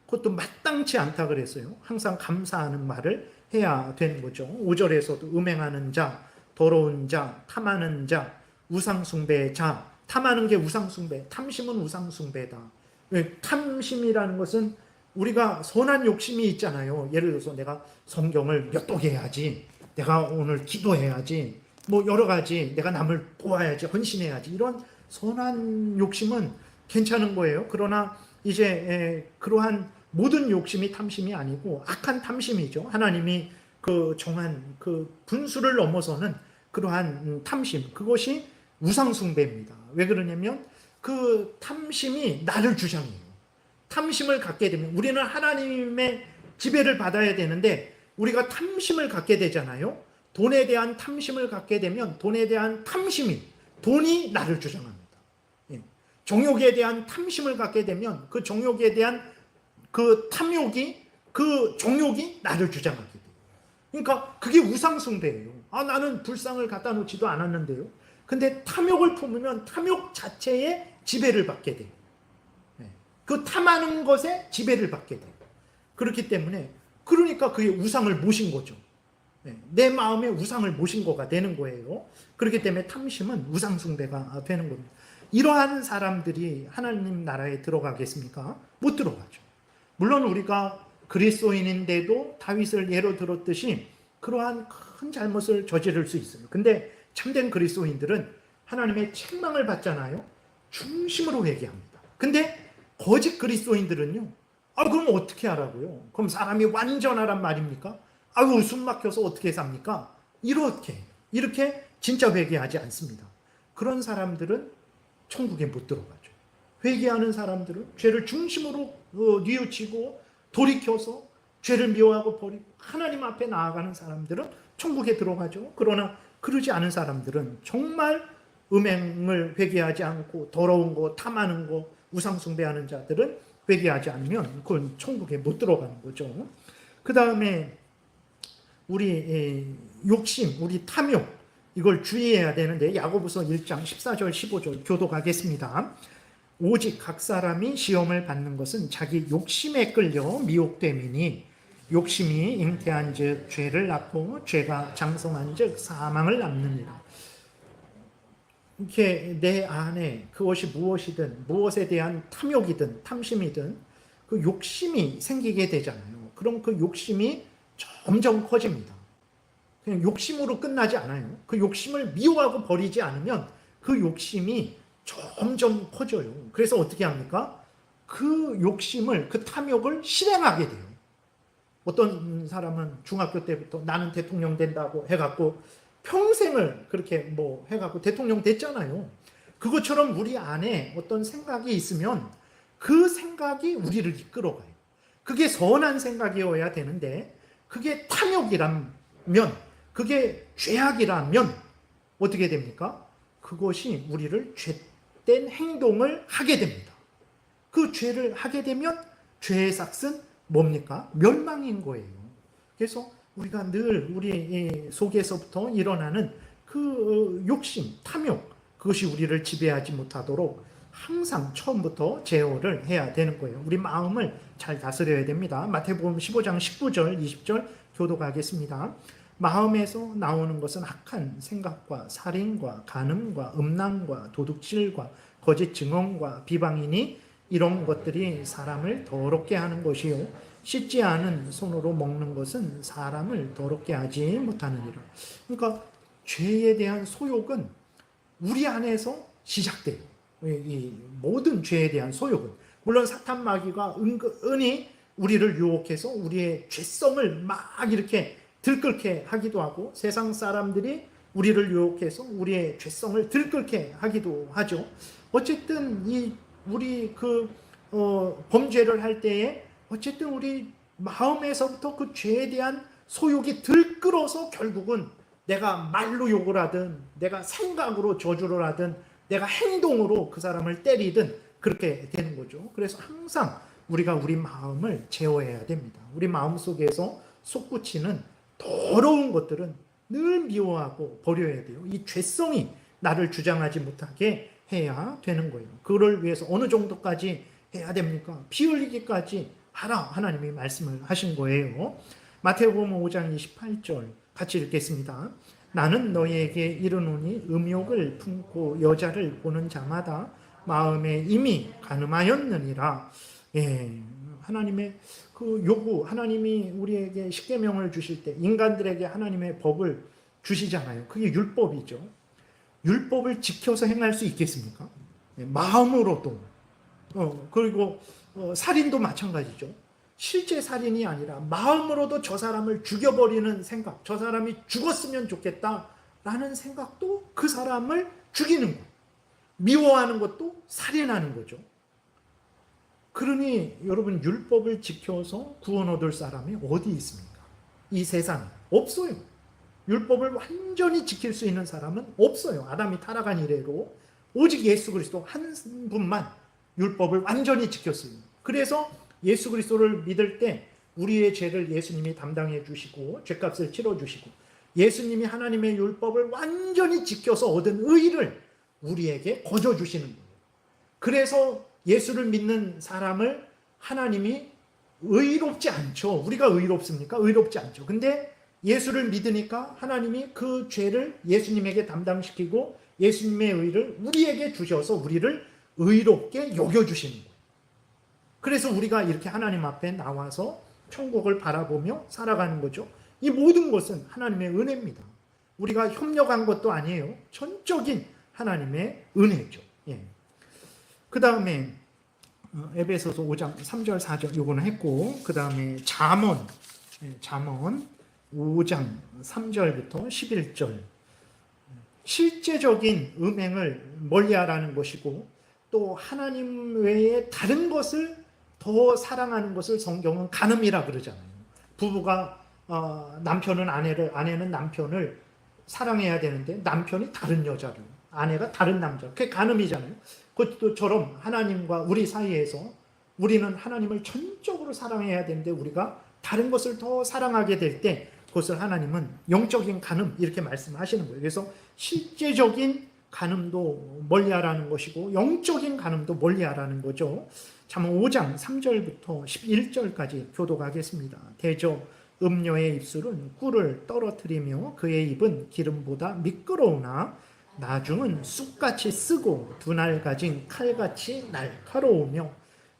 그것도 마땅치 않다 그랬어요. 항상 감사하는 말을 해야 되는 거죠. 5절에서도 음행하는 자, 더러운 자, 탐하는 자, 우상숭배의 자, 탐하는 게 우상숭배, 탐심은 우상숭배다. 탐심이라는 것은 우리가 선한 욕심이 있잖아요. 예를 들어서 내가 성경을 몇 독 해야지, 내가 오늘 기도해야지, 뭐 여러 가지 내가 남을 도와야지, 헌신해야지, 이런 선한 욕심은 괜찮은 거예요. 그러나 이제 그러한 모든 욕심이 탐심이 아니고 악한 탐심이죠. 하나님이 정한 분수를 넘어서는 그러한 탐심, 그것이 우상숭배입니다. 왜 그러냐면 그 탐심이 나를 주장해요. 탐심을 갖게 되면 우리는 하나님의 지배를 받아야 되는데 우리가 탐심을 갖게 되잖아요. 돈에 대한 탐심을 갖게 되면 돈에 대한 돈이 나를 주장합니다. 정욕에 대한 탐심을 갖게 되면 그 정욕에 대한 그 정욕이 나를 주장하게 돼요. 그러니까 그게 우상숭배예요. 나는 불상을 갖다 놓지도 않았는데요. 근데 탐욕을 품으면 탐욕 자체에 지배를 받게 돼요. 그 탐하는 것에 지배를 받게 돼요. 그렇기 때문에 그러니까 그게 우상을 모신 거죠. 내 마음에 우상을 모신 거가 되는 거예요. 그렇기 때문에 탐심은 우상숭배가 되는 겁니다. 이러한 사람들이 하나님 나라에 들어가겠습니까? 못 들어가죠. 물론 우리가 그리스도인인데도 다윗을 예로 들었듯이 그러한 큰 잘못을 저지를 수 있어요. 근데 참된 그리스도인들은 하나님의 책망을 받잖아요. 중심으로 회개합니다. 근데 거짓 그리스도인들은요. 그럼 어떻게 하라고요? 그럼 사람이 완전하란 말입니까? 숨 막혀서 어떻게 삽니까? 이렇게 진짜 회개하지 않습니다. 그런 사람들은 천국에 못 들어가죠. 회개하는 사람들은 죄를 중심으로 뉘우치고 돌이켜서 죄를 미워하고 버리고 하나님 앞에 나아가는 사람들은 천국에 들어가죠. 그러나 그러지 않은 사람들은 정말 음행을 회개하지 않고 더러운 거, 탐하는 거, 우상 숭배하는 자들은 회개하지 않으면 그건 천국에 못 들어가는 거죠. 그 다음에 우리 욕심, 우리 탐욕, 이걸 주의해야 되는데 야고보서 1장 14절 15절 교독하겠습니다. 오직 각 사람이 시험을 받는 것은 자기 욕심에 끌려 미혹됨이니 욕심이 잉태한 즉 죄를 낳고 죄가 장성한 즉 사망을 낳느니라. 이렇게 내 안에 그것이 무엇이든 무엇에 대한 탐욕이든 탐심이든 그 욕심이 생기게 되잖아요. 그럼 그 욕심이 점점 커집니다. 그냥 욕심으로 끝나지 않아요. 그 욕심을 미워하고 버리지 않으면 그 욕심이 점점 커져요. 그래서 어떻게 합니까? 그 욕심을, 그 탐욕을 실행하게 돼요. 어떤 사람은 중학교 때부터 나는 대통령 된다고 해갖고 평생을 그렇게 해갖고 대통령 됐잖아요. 그것처럼 우리 안에 어떤 생각이 있으면 그 생각이 우리를 이끌어가요. 그게 선한 생각이어야 되는데 그게 탐욕이라면, 그게 죄악이라면 어떻게 됩니까? 그것이 우리를 죄된 행동을 하게 됩니다. 그 죄를 하게 되면 죄의 삭은 뭡니까? 멸망인 거예요. 그래서 우리가 늘 우리 속에서부터 일어나는 그 욕심, 탐욕, 그것이 우리를 지배하지 못하도록 항상 처음부터 제어를 해야 되는 거예요. 우리 마음을 잘 다스려야 됩니다. 마태복음 15장 19절, 20절 교독하겠습니다. 마음에서 나오는 것은 악한 생각과 살인과 간음과 음란과 도둑질과 거짓 증언과 비방이니 이런 것들이 사람을 더럽게 하는 것이요 씻지 않은 손으로 먹는 것은 사람을 더럽게 하지 못하느니라. 그러니까 죄에 대한 소욕은 우리 안에서 시작돼요. 이 모든 죄에 대한 소욕은 물론 사탄 마귀가 은근히 우리를 유혹해서 우리의 죄성을 막 이렇게 들끓게 하기도 하고 세상 사람들이 우리를 유혹해서 우리의 죄성을 들끓게 하기도 하죠. 어쨌든 우리 범죄를 할 때에 어쨌든 우리 마음에서부터 그 죄에 대한 소욕이 들끓어서 결국은 내가 말로 욕을 하든 내가 생각으로 저주를 하든 내가 행동으로 그 사람을 때리든 그렇게 되는 거죠. 그래서 항상 우리가 우리 마음을 제어해야 됩니다. 우리 마음속에서 솟구치는 더러운 것들은 늘 미워하고 버려야 돼요. 이 죄성이 나를 주장하지 못하게 해야 되는 거예요. 그를 위해서 어느 정도까지 해야 됩니까? 피 흘리기까지 하라 하나님이 말씀을 하신 거예요. 마태복음 5장 28절 같이 읽겠습니다. 나는 너희에게 이르노니 음욕을 품고 여자를 보는 자마다 마음에 이미 간음하였느니라. 하나님의 그 요구, 하나님이 우리에게 십계명을 주실 때 인간들에게 하나님의 법을 주시잖아요. 그게 율법이죠. 율법을 지켜서 행할 수 있겠습니까? 마음으로도. 그리고 살인도 마찬가지죠. 실제 살인이 아니라 마음으로도 저 사람을 죽여버리는 생각, 저 사람이 죽었으면 좋겠다라는 생각도 그 사람을 죽이는 거예요. 미워하는 것도 살인하는 거죠. 그러니 여러분 율법을 지켜서 구원 얻을 사람이 어디 있습니까? 이 세상에 없어요. 율법을 완전히 지킬 수 있는 사람은 없어요. 아담이 타락한 이래로 오직 예수 그리스도 한 분만 율법을 완전히 지켰어요. 그래서 예수 그리스도를 믿을 때 우리의 죄를 예수님이 담당해 주시고 죄값을 치러 주시고 예수님이 하나님의 율법을 완전히 지켜서 얻은 의를 우리에게 거저 주시는 거예요. 그래서 예수를 믿는 사람을 하나님이 의롭지 않죠. 우리가 의롭습니까? 의롭지 않죠. 근데 예수를 믿으니까 하나님이 그 죄를 예수님에게 담당시키고 예수님의 의를 우리에게 주셔서 우리를 의롭게 여겨주시는 거예요. 그래서 우리가 이렇게 하나님 앞에 나와서 천국을 바라보며 살아가는 거죠. 이 모든 것은 하나님의 은혜입니다. 우리가 협력한 것도 아니에요. 전적인 하나님의 은혜죠. 예. 그 다음에 에베소서 5장 3절 4절 요거는 했고, 그 다음에 잠언 5장 3절부터 11절, 실제적인 음행을 멀리하라는 것이고, 또 하나님 외에 다른 것을 더 사랑하는 것을 성경은 간음이라 그러잖아요. 부부가 남편은 아내는 남편을 사랑해야 되는데 남편이 다른 여자를, 아내가 다른 남자, 그게 간음이잖아요. 그것처럼 하나님과 우리 사이에서 우리는 하나님을 전적으로 사랑해야 되는데 우리가 다른 것을 더 사랑하게 될 때 그것을 하나님은 영적인 간음 이렇게 말씀하시는 거예요. 그래서 실제적인 간음도 멀리하라는 것이고 영적인 간음도 멀리하라는 거죠. 잠언 5장 3절부터 11절까지 교독하겠습니다. 대저 음녀의 입술은 꿀을 떨어뜨리며 그의 입은 기름보다 미끄러우나 나중은 쑥같이 쓰고 두날 가진 칼같이 날카로우며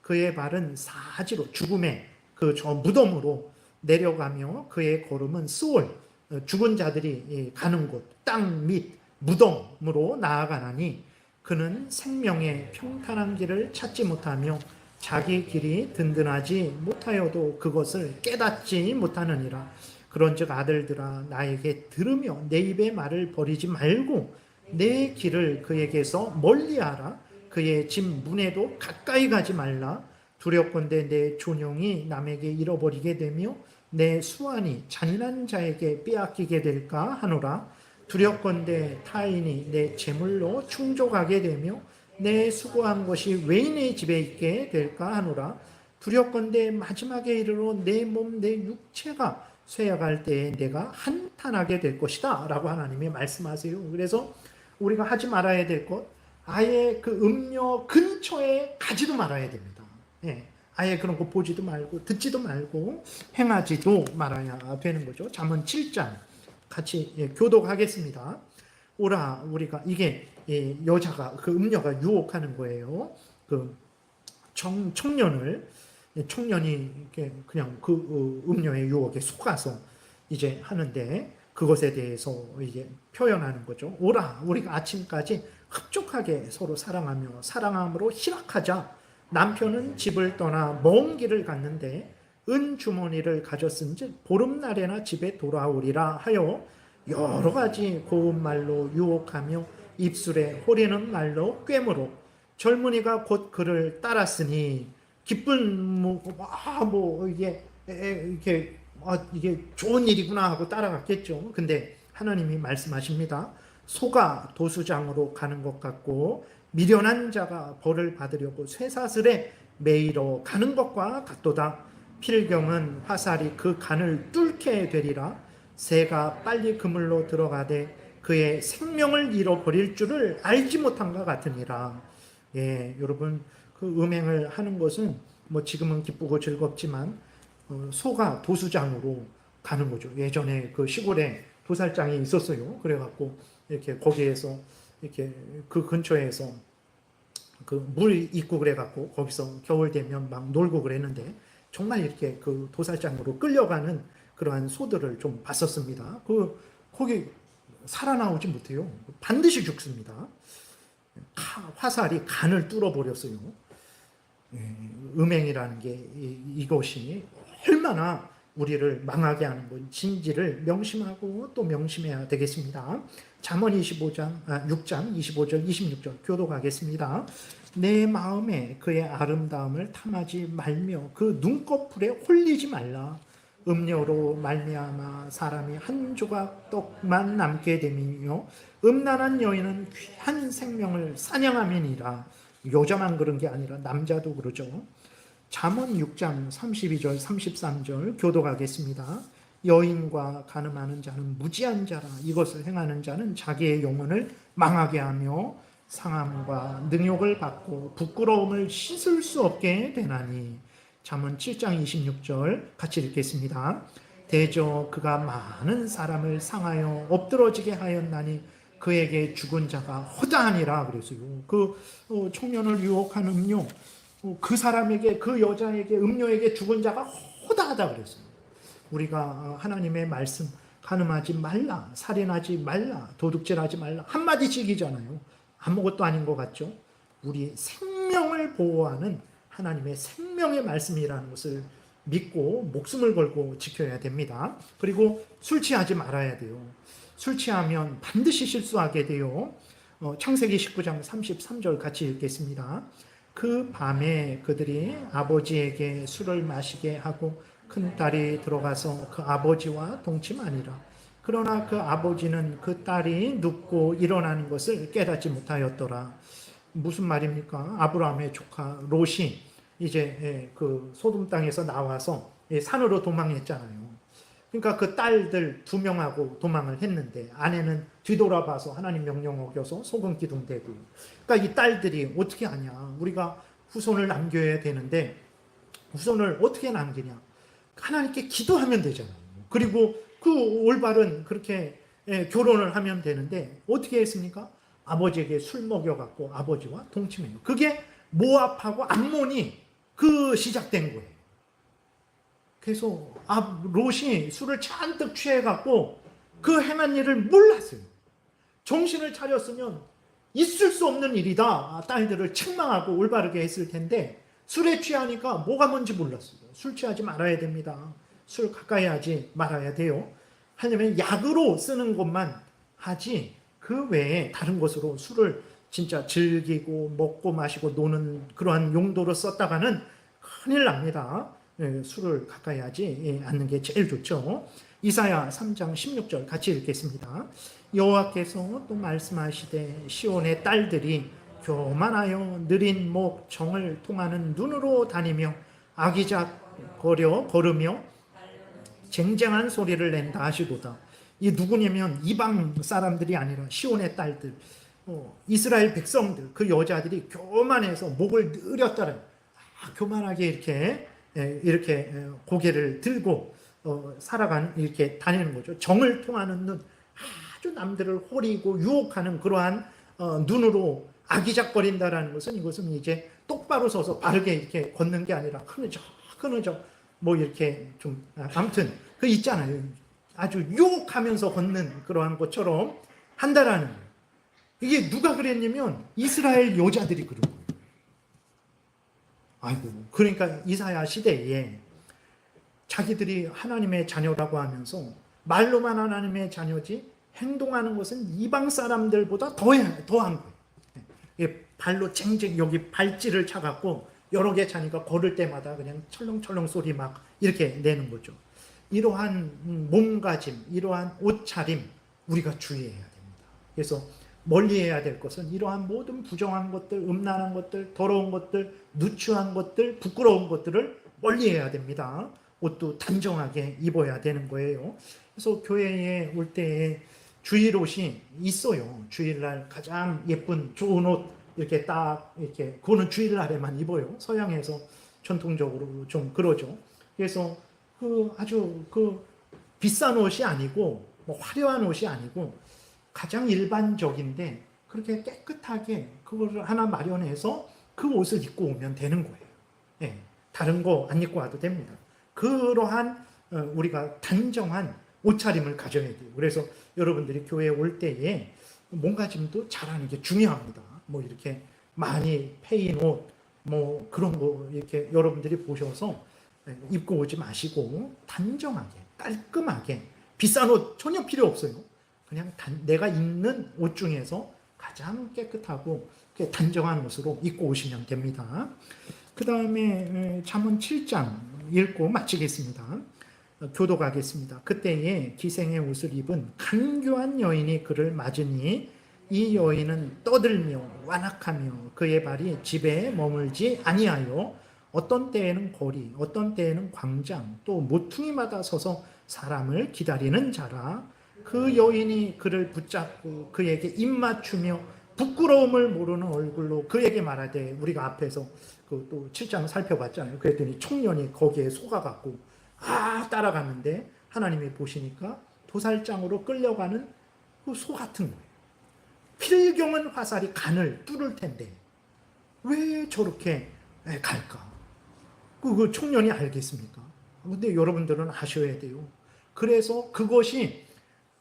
그의 발은 사지로 죽음의 그 저 무덤으로 내려가며 그의 걸음은 스올 죽은 자들이 가는 곳 땅 및 무덤으로 나아가나니 그는 생명의 평탄한 길을 찾지 못하며 자기 길이 든든하지 못하여도 그것을 깨닫지 못하느니라. 그런즉 아들들아 나에게 들으며 내 입의 말을 버리지 말고 내 길을 그에게서 멀리하라. 그의 집 문에도 가까이 가지 말라. 두렵건대 내 존영이 남에게 잃어버리게 되며 내 수완이 잔인한 자에게 빼앗기게 될까 하노라. 두렵건대 타인이 내 재물로 충족하게 되며 내 수고한 것이 외인의 집에 있게 될까 하노라. 두렵건대 마지막에 이르러 내 몸 내 육체가 쇠약할 때에 내가 한탄하게 될 것이다 라고 하나님이 말씀하세요. 그래서 우리가 하지 말아야 될 것, 아예 그 음료 근처에 가지도 말아야 됩니다. 예, 아예 그런 거 보지도 말고 듣지도 말고 행하지도 말아야 되는 거죠. 잠언 7장 같이 교독하겠습니다. 오라 우리가 이게 여자가 그 음녀가 유혹하는 거예요. 그 청년이 그냥 그 음녀의 유혹에 속아서 이제 하는데 그것에 대해서 이제 표현하는 거죠. 오라 우리가 아침까지 흡족하게 서로 사랑하며 사랑함으로 희락하자. 남편은 집을 떠나 먼 길을 갔는데 은 주머니를 가졌은즉 보름날에나 집에 돌아오리라 하여 여러 가지 고운 말로 유혹하며 입술에 호리는 말로 꿰물어 젊은이가 곧 그를 따랐으니 기쁜 이게 좋은 일이구나 하고 따라갔겠죠. 근데 하나님이 말씀하십니다. 소가 도수장으로 가는 것 같고 미련한 자가 벌을 받으려고 쇠사슬에 매이러 가는 것과 같도다. 필경은 화살이 그 간을 뚫게 되리라. 새가 빨리 그물로 들어가되 그의 생명을 잃어버릴 줄을 알지 못한 것 같으니라. 예, 여러분 그 음행을 하는 것은 뭐 지금은 기쁘고 즐겁지만 소가 도수장으로 가는 거죠. 예전에 그 시골에 도살장이 있었어요. 그래갖고 이렇게 거기에서 이렇게 그 근처에서 그 물 있고 그래갖고 거기서 겨울 되면 막 놀고 그랬는데 정말 이렇게 그 도살장으로 끌려가는 그러한 소들을 좀 봤었습니다. 거기 살아나오지 못해요. 반드시 죽습니다. 화살이 간을 뚫어버렸어요. 음행이라는 게 이것이 얼마나 우리를 망하게 하는 건지를 명심하고 또 명심해야 되겠습니다. 잠언 6장 25절 26절 교독하겠습니다. 내 마음에 그의 아름다움을 탐하지 말며 그 눈꺼풀에 홀리지 말라. 음료로 말미암아 사람이 한 조각 떡만 남게 되며 음란한 여인은 귀한 생명을 사냥함이니라. 여자만 그런 게 아니라 남자도 그러죠. 잠언 6장 32절 33절 교독하겠습니다. 여인과 간음하는 자는 무지한 자라. 이것을 행하는 자는 자기의 영혼을 망하게 하며 상함과 능욕을 받고 부끄러움을 씻을 수 없게 되나니. 잠언 7장 26절 같이 읽겠습니다. 대저 그가 많은 사람을 상하여 엎드러지게 하였나니 그에게 죽은 자가 허다하니라 그랬어요. 그 청년을 유혹한 음료, 그 사람에게 그 여자에게 음료에게 죽은 자가 허다하다 그랬어요. 우리가 하나님의 말씀 간음하지 말라, 살인하지 말라, 도둑질하지 말라 한마디씩이잖아요. 아무것도 아닌 것 같죠? 우리 생명을 보호하는 하나님의 생명의 말씀이라는 것을 믿고 목숨을 걸고 지켜야 됩니다. 그리고 술 취하지 말아야 돼요. 술 취하면 반드시 실수하게 돼요. 창세기 19장 33절 같이 읽겠습니다. 그 밤에 그들이 아버지에게 술을 마시게 하고 큰딸이 들어가서 그 아버지와 동침하니라. 그러나 그 아버지는 그 딸이 눕고 일어나는 것을 깨닫지 못하였더라. 무슨 말입니까? 아브라함의 조카 롯이 이제 그 소돔 땅에서 나와서 산으로 도망했잖아요. 그러니까 그 딸들 2명하고 도망을 했는데 아내는 뒤돌아봐서 하나님 명령 어겨서 소금 기둥 대고. 그러니까 이 딸들이 어떻게 하냐? 우리가 후손을 남겨야 되는데 후손을 어떻게 남기냐? 하나님께 기도하면 되잖아요. 그리고 그 올바른 그렇게 결혼을 하면 되는데 어떻게 했습니까? 아버지에게 술 먹여갖고 아버지와 동침해요. 그게 모압하고 암몬이 그 시작된 거예요. 그래서 롯이 술을 잔뜩 취해갖고 그 행한 일을 몰랐어요. 정신을 차렸으면 있을 수 없는 일이다. 딸들을 책망하고 올바르게 했을 텐데 술에 취하니까 뭐가 뭔지 몰랐어요. 술 취하지 말아야 됩니다. 술 가까이 하지 말아야 돼요. 하려면 약으로 쓰는 것만 하지 그 외에 다른 것으로 술을 진짜 즐기고 먹고 마시고 노는 그러한 용도로 썼다가는 큰일 납니다. 술을 가까이 하지 않는 게 제일 좋죠. 이사야 3장 16절 같이 읽겠습니다. 여호와께서 또 말씀하시되 시온의 딸들이 교만하여 느린 목 정을 통하는 눈으로 다니며 아기작 걸으며 쟁쟁한 소리를 낸다 하시도다. 이 누구냐면 이방 사람들이 아니라 시온의 딸들, 이스라엘 백성들, 그 여자들이 교만해서 목을 느렸더라. 교만하게 이렇게 고개를 들고 이렇게 다니는 거죠. 정을 통하는 눈, 아주 남들을 호리고 유혹하는 그러한 눈으로 아기작거린다라는 것은 이것은 이제 똑바로 서서 바르게 이렇게 걷는 게 아니라 흐느적 뭐 이렇게 좀 아무튼 그 있잖아요. 아주 유혹하면서 걷는 그러한 것처럼 한다라는 거예요. 이게 누가 그랬냐면 이스라엘 여자들이 그런 거예요. 아이고, 그러니까 이사야 시대에 자기들이 하나님의 자녀라고 하면서 말로만 하나님의 자녀지 행동하는 것은 이방 사람들보다 더한 거예요. 발로 쟁쟁 여기 발찌를 차갖고 여러 개 차니까 걸을 때마다 그냥 철렁철렁 소리 막 이렇게 내는 거죠. 이러한 몸가짐, 이러한 옷차림 우리가 주의해야 됩니다. 그래서 멀리해야 될 것은 이러한 모든 부정한 것들, 음란한 것들, 더러운 것들, 누추한 것들, 부끄러운 것들을 멀리해야 됩니다. 옷도 단정하게 입어야 되는 거예요. 그래서 교회에 올 때에 주일옷이 있어요. 주일날 가장 예쁜 좋은 옷 이렇게 딱 이렇게 그거는 주일날에만 입어요. 서양에서 전통적으로 좀 그러죠. 그래서 아주 비싼 옷이 아니고 뭐 화려한 옷이 아니고 가장 일반적인데 그렇게 깨끗하게 그거를 하나 마련해서 그 옷을 입고 오면 되는 거예요. 예, 다른 거 안 입고 와도 됩니다. 그러한 우리가 단정한 옷차림을 가져야 돼요. 그래서 여러분들이 교회에 올 때에 몸가짐도 잘하는 게 중요합니다. 뭐 이렇게 많이 패인 옷, 뭐 그런 거 이렇게 여러분들이 보셔서 입고 오지 마시고 단정하게, 깔끔하게, 비싼 옷 전혀 필요 없어요. 그냥 내가 입는 옷 중에서 가장 깨끗하고 단정한 옷으로 입고 오시면 됩니다. 그 다음에 잠언 7장 읽고 마치겠습니다. 교독하겠습니다. 그때에 기생의 옷을 입은 간교한 여인이 그를 맞으니 이 여인은 떠들며 완악하며 그의 발이 집에 머물지 아니하여 어떤 때에는 거리, 어떤 때에는 광장, 또 모퉁이마다 서서 사람을 기다리는 자라. 그 여인이 그를 붙잡고 그에게 입맞추며 부끄러움을 모르는 얼굴로 그에게 말하되, 우리가 앞에서 또 7장 살펴봤잖아요. 그랬더니 청년이 거기에 속아갖고 따라갔는데 하나님이 보시니까 도살장으로 끌려가는 그 소 같은 거예요. 필경은 화살이 간을 뚫을 텐데 왜 저렇게 갈까? 그 청년이 알겠습니까? 근데 여러분들은 아셔야 돼요. 그래서 그것이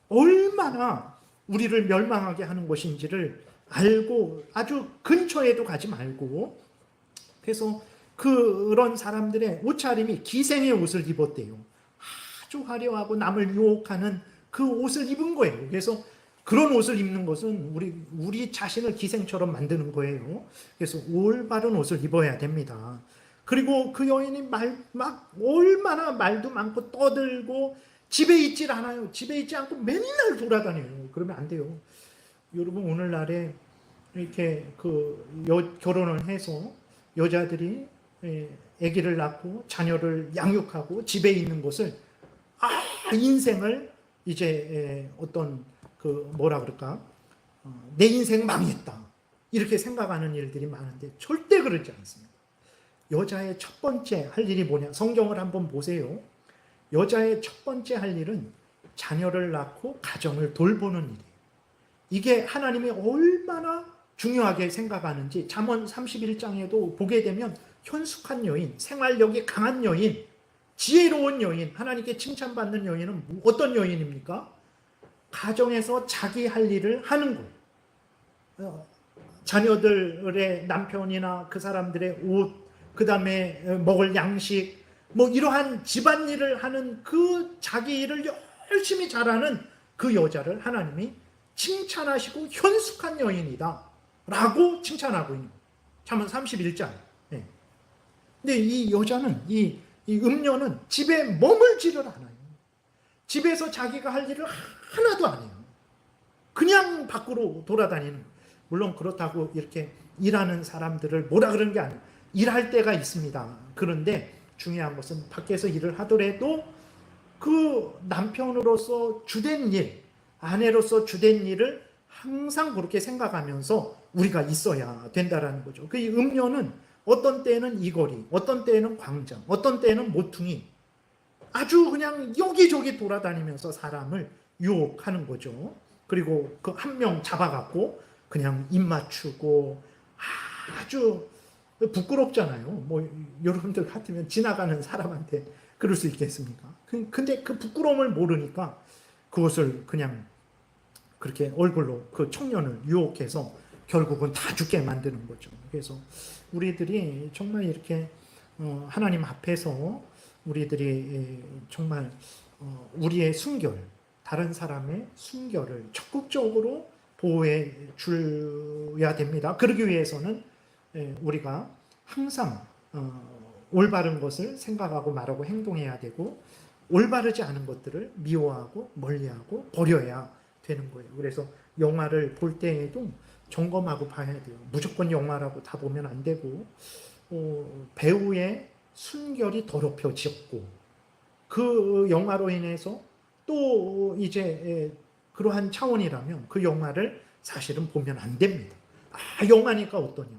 얼마나 우리를 멸망하게 하는 것인지를 알고 아주 근처에도 가지 말고, 그래서 그런 사람들의 옷차림이 기생의 옷을 입었대요. 아주 화려하고 남을 유혹하는 그 옷을 입은 거예요. 그래서 그런 옷을 입는 것은 우리 자신을 기생처럼 만드는 거예요. 그래서 올바른 옷을 입어야 됩니다. 그리고 그 여인이 막 얼마나 말도 많고 떠들고 집에 있질 않아요. 집에 있지 않고 맨날 돌아다녀요. 그러면 안 돼요. 여러분, 오늘날에 이렇게 결혼을 해서 여자들이 아기를 낳고 자녀를 양육하고 집에 있는 것을 인생을 이제 어떤 뭐라 그럴까, 내 인생 망했다 이렇게 생각하는 일들이 많은데 절대 그렇지 않습니다. 여자의 첫 번째 할 일이 뭐냐? 성경을 한번 보세요. 여자의 첫 번째 할 일은 자녀를 낳고 가정을 돌보는 일이에요. 이게 하나님이 얼마나 중요하게 생각하는지 잠언 31장에도 보게 되면 현숙한 여인, 생활력이 강한 여인, 지혜로운 여인, 하나님께 칭찬받는 여인은 어떤 여인입니까? 가정에서 자기 할 일을 하는 거예요. 자녀들의 남편이나 그 사람들의 옷, 그 다음에 먹을 양식, 뭐 이러한 집안일을 하는 그 자기 일을 열심히 잘하는 그 여자를 하나님이 칭찬하시고 현숙한 여인이다 라고 칭찬하고 있는 거예요. 잠언 31장. 네. 근데 이 여자는, 이 음녀는 집에 머물지를 않아요. 집에서 자기가 할 일을 하나도 안 해요. 그냥 밖으로 돌아다니는. 물론 그렇다고 이렇게 일하는 사람들을 뭐라 그러는 게 아니에요. 일할 때가 있습니다. 그런데 중요한 것은 밖에서 일을 하더라도 그 남편으로서 주된 일, 아내로서 주된 일을 항상 그렇게 생각하면서 우리가 있어야 된다라는 거죠. 그 음녀는 어떤 때는 이거리, 어떤 때는 광장, 어떤 때는 모퉁이, 아주 그냥 여기저기 돌아다니면서 사람을 유혹하는 거죠. 그리고 그 한 명 잡아갖고 그냥 입 맞추고 아주 부끄럽잖아요. 뭐 여러분들 같으면 지나가는 사람한테 그럴 수 있겠습니까? 근데 그 부끄러움을 모르니까 그것을 그냥 그렇게 얼굴로 그 청년을 유혹해서 결국은 다 죽게 만드는 거죠. 그래서 우리들이 정말 이렇게 하나님 앞에서 우리들이 정말 우리의 순결, 다른 사람의 순결을 적극적으로 보호해 줘야 됩니다. 그러기 위해서는 우리가 항상 올바른 것을 생각하고 말하고 행동해야 되고, 올바르지 않은 것들을 미워하고 멀리하고 버려야 되는 거예요. 그래서 영화를 볼 때에도 점검하고 봐야 돼요. 무조건 영화라고 다 보면 안 되고, 배우의 순결이 더럽혀졌고, 그 영화로 인해서 또 이제 그러한 차원이라면 그 영화를 사실은 보면 안 됩니다. 영화니까 어떠냐.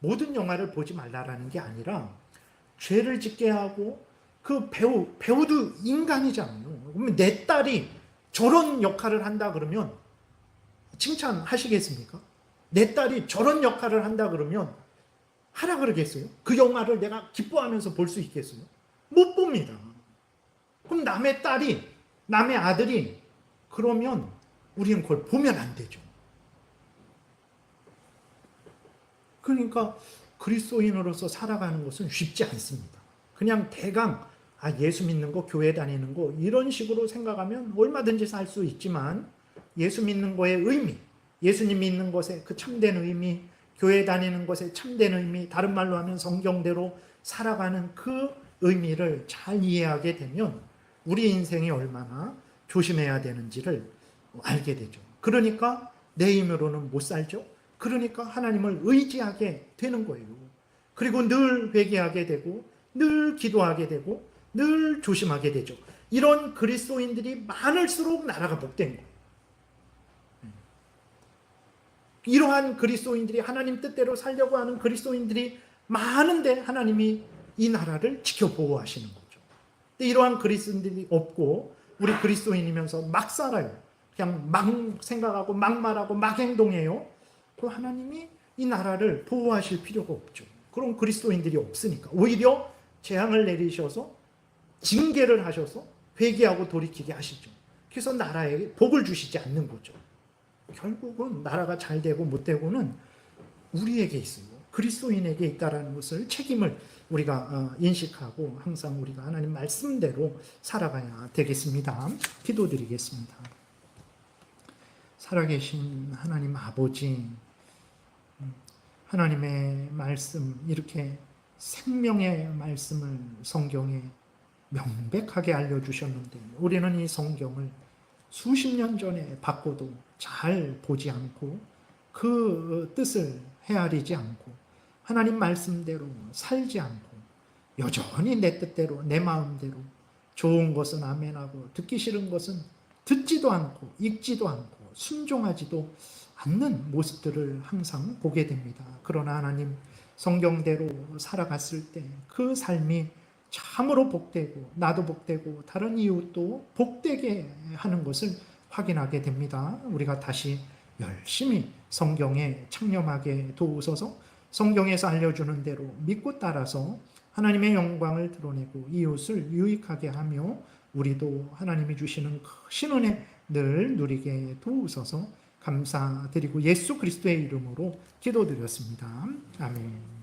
모든 영화를 보지 말라라는 게 아니라 죄를 짓게 하고, 그 배우도 인간이잖아요. 그러면 내 딸이 저런 역할을 한다 그러면 칭찬하시겠습니까? 내 딸이 저런 역할을 한다 그러면 하라 그러겠어요? 그 영화를 내가 기뻐하면서 볼 수 있겠어요? 못 봅니다. 그럼 남의 딸이, 남의 아들이 그러면 우리는 그걸 보면 안 되죠. 그러니까 그리스도인으로서 살아가는 것은 쉽지 않습니다. 그냥 대강 예수 믿는 거, 교회 다니는 거 이런 식으로 생각하면 얼마든지 살 수 있지만, 예수 믿는 거의 의미, 예수님 믿는 것의 그 참된 의미, 교회 다니는 것의 참된 의미, 다른 말로 하면 성경대로 살아가는 그 의미를 잘 이해하게 되면 우리 인생이 얼마나 조심해야 되는지를 알게 되죠. 그러니까 내 힘으로는 못 살죠. 그러니까 하나님을 의지하게 되는 거예요. 그리고 늘 회개하게 되고, 늘 기도하게 되고, 늘 조심하게 되죠. 이런 그리스도인들이 많을수록 나라가 복된 거예요. 이러한 그리스도인들이, 하나님 뜻대로 살려고 하는 그리스도인들이 많은데 하나님이 이 나라를 지켜보호하시는 거죠. 근데 이러한 그리스도인들이 없고 우리 그리스도인이면서 막 살아요. 그냥 막 생각하고 막 말하고 막 행동해요. 그럼 하나님이 이 나라를 보호하실 필요가 없죠. 그런 그리스도인들이 없으니까 오히려 재앙을 내리셔서 징계를 하셔서 회개하고 돌이키게 하시죠. 그래서 나라에 복을 주시지 않는 거죠. 결국은 나라가 잘 되고 못 되고는 우리에게 있어요. 그리스도인에게 있다라는 것을 책임을 우리가 인식하고 항상 우리가 하나님 말씀대로 살아가야 되겠습니다. 기도드리겠습니다. 살아계신 하나님 아버지, 하나님의 말씀, 이렇게 생명의 말씀을 성경에 명백하게 알려주셨는데 우리는 이 성경을 수십 년 전에 바꿔도 잘 보지 않고 그 뜻을 헤아리지 않고 하나님 말씀대로 살지 않고 여전히 내 뜻대로 내 마음대로 좋은 것은 아멘하고 듣기 싫은 것은 듣지도 않고 읽지도 않고 순종하지도 않는 모습들을 항상 보게 됩니다. 그러나 하나님 성경대로 살아갔을 때 그 삶이 참으로 복되고 나도 복되고 다른 이웃도 복되게 하는 것을 확인하게 됩니다. 우리가 다시 열심히 성경에 창념하게 도우소서. 성경에서 알려주는 대로 믿고 따라서 하나님의 영광을 드러내고 이웃을 유익하게 하며 우리도 하나님이 주시는 크신 은혜 늘 누리게 도우소서. 감사드리고 예수 그리스도의 이름으로 기도드렸습니다. 아멘.